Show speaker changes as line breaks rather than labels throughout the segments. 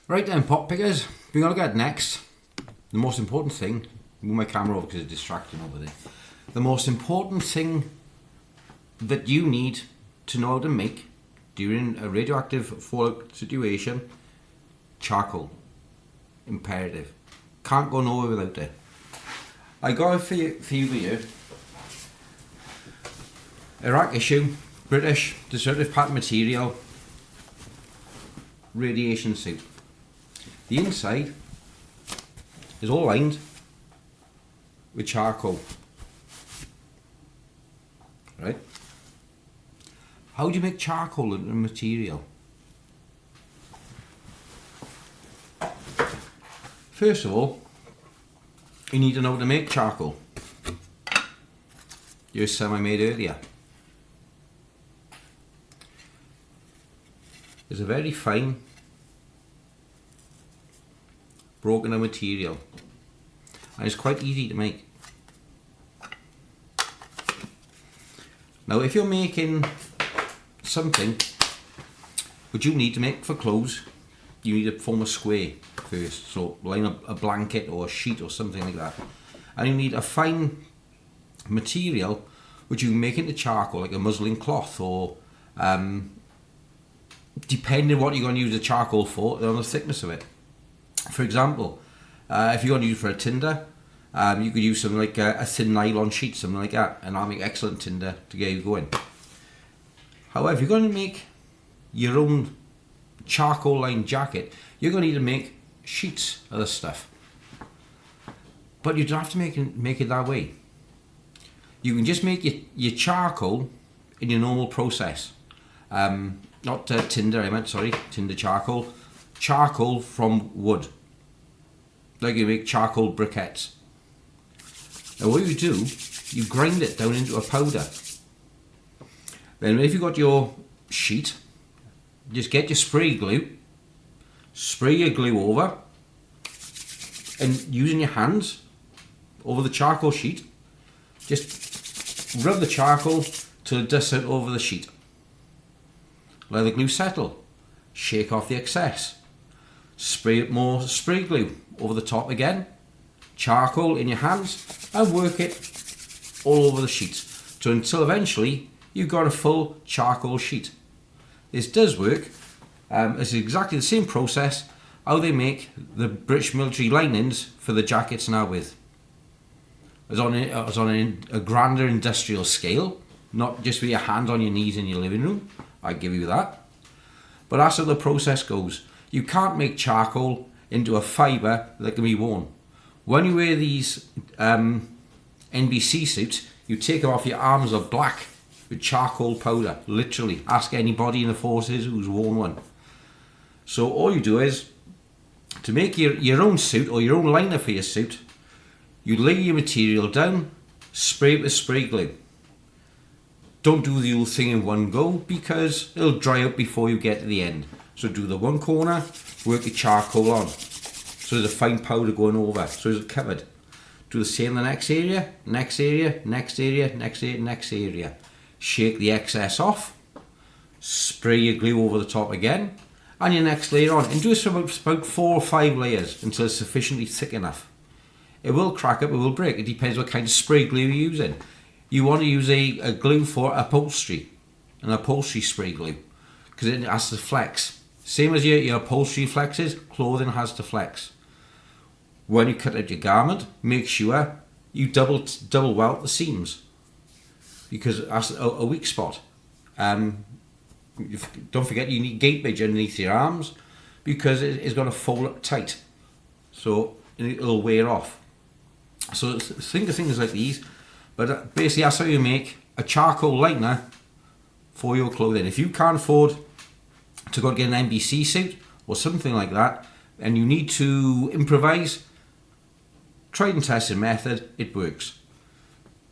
Right then, pot pickers, we're going to get next. The most important thing, move my camera over because it's distracting over there. The most important thing that you need to know how to make during a radioactive fallout situation, charcoal. Imperative. Can't go nowhere without it. I got a few here. Iraq issue, British, destructive pattern material, radiation suit. The inside is all lined with charcoal. Right? How do you make charcoal into a material? First of all, you need to know how to make charcoal. Here's some I made earlier. It's a very fine broken down material and it's quite easy to make. Now if you're making something which you need to make for clothes, you need to form a square first, so line up a blanket or a sheet or something like that, and you need a fine material which you can make into charcoal, like a muslin cloth or depending on what you're going to use the charcoal for, on the thickness of it. For example, if you're going to use it for a tinder, you could use something like a thin nylon sheet, something like that, and that'll make excellent tinder to get you going. However, if you're going to make your own charcoal lined jacket, you're going to need to make sheets of this stuff. But you don't have to make it that way. You can just make your charcoal in your normal process. Not tinder, I meant, sorry, tinder charcoal. Charcoal from wood. Like you make charcoal briquettes. And what you do, you grind it down into a powder. Then if you've got your sheet, just get your spray glue, spray your glue over, and using your hands over the charcoal sheet, just rub the charcoal till it dusts out over the sheet. Let the glue settle, shake off the excess, spray it more spray glue over the top again, charcoal in your hands, and work it all over the sheet. So until eventually you've got a full charcoal sheet. This does work. It's exactly the same process how they make the British military linings for the jackets now with. It's on a grander industrial scale, not just with your hands on your knees in your living room. I give you that. But that's how the process goes. You can't make charcoal into a fibre that can be worn. When you wear these NBC suits, you take them off, your arms are black with charcoal powder, literally. Ask anybody in the forces who's worn one. So all you do is, to make your own suit or your own liner for your suit, you lay your material down, spray it with spray glue. Don't do the whole thing in one go because it'll dry out before you get to the end. So do the one corner, work your charcoal on. So there's a fine powder going over, so it's covered. Do the same in the next area, next area, next area, next area, next area. Shake the excess off, spray your glue over the top again, and your next layer on. And do this for about 4 or 5 layers until it's sufficiently thick enough. It will crack up, it will break. It depends what kind of spray glue you're using. You want to use a glue for upholstery, an upholstery spray glue, because it has to flex. Same as your upholstery flexes, clothing has to flex. When you cut out your garment, make sure you double welt the seams, because that's a weak spot. Don't forget you need gauge underneath your arms, because it's going to fold up tight, so it'll wear off. So think of things like these. But basically that's how you make a charcoal liner for your clothing. If you can't afford to go get an NBC suit or something like that, and you need to improvise, tried and tested method, it works.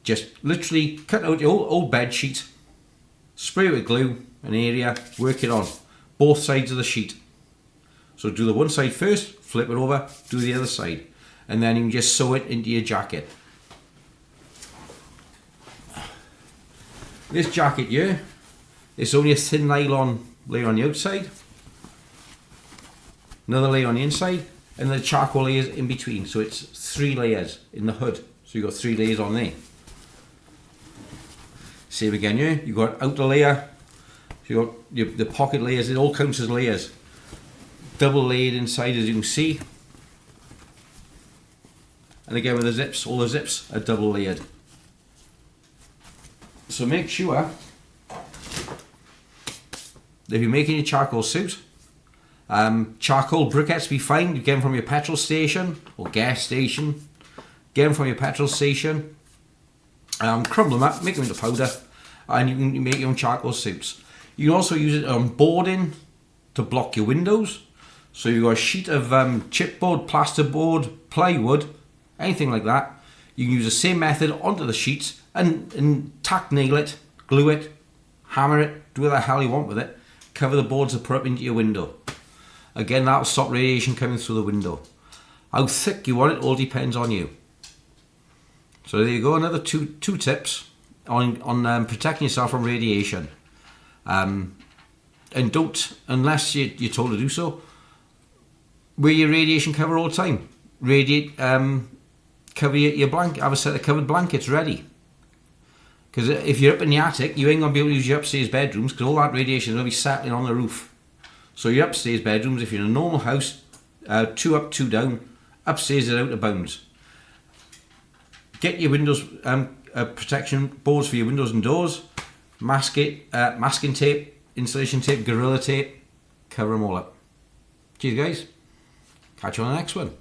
Just literally cut out your old bed sheet, spray it with glue, an area, work it on both sides of the sheet. So do the one side first, flip it over, do the other side, and then you can just sew it into your jacket. This jacket here, it's only a thin nylon layer on the outside. another layer on the inside, and the charcoal layers in between. So it's 3 layers in the hood. So you've got 3 layers on there. Same again here, you've got outer layer, so you've got the pocket layers, it all counts as layers. Double layered inside, as you can see. And again with the zips, all the zips are double layered. So make sure that if you're making your charcoal suit, charcoal briquettes be fine. You get them from your petrol station or gas station. Get them from your petrol station. Crumble them up, make them into powder, and you can make your own charcoal suits. You can also use it on boarding to block your windows. So you've got a sheet of chipboard, plasterboard, plywood, anything like that. You can use the same method onto the sheets and tack nail it, glue it, hammer it, do whatever the hell you want with it. Cover the boards and put up into your window. Again, that'll stop radiation coming through the window. How thick you want it all depends on you. So there you go, another two tips on protecting yourself from radiation. And don't, unless you're told to do so, wear your radiation cover all the time. Cover your blanket, have a set of covered blankets ready. Because if you're up in the attic, you ain't going to be able to use your upstairs bedrooms because all that radiation is going to be settling on the roof. So your upstairs bedrooms, if you're in a normal house, 2 up, 2 down, upstairs is out of bounds. Get your windows protection boards for your windows and doors. Masking tape, insulation tape, Gorilla tape. Cover them all up. Cheers guys. Catch you on the next one.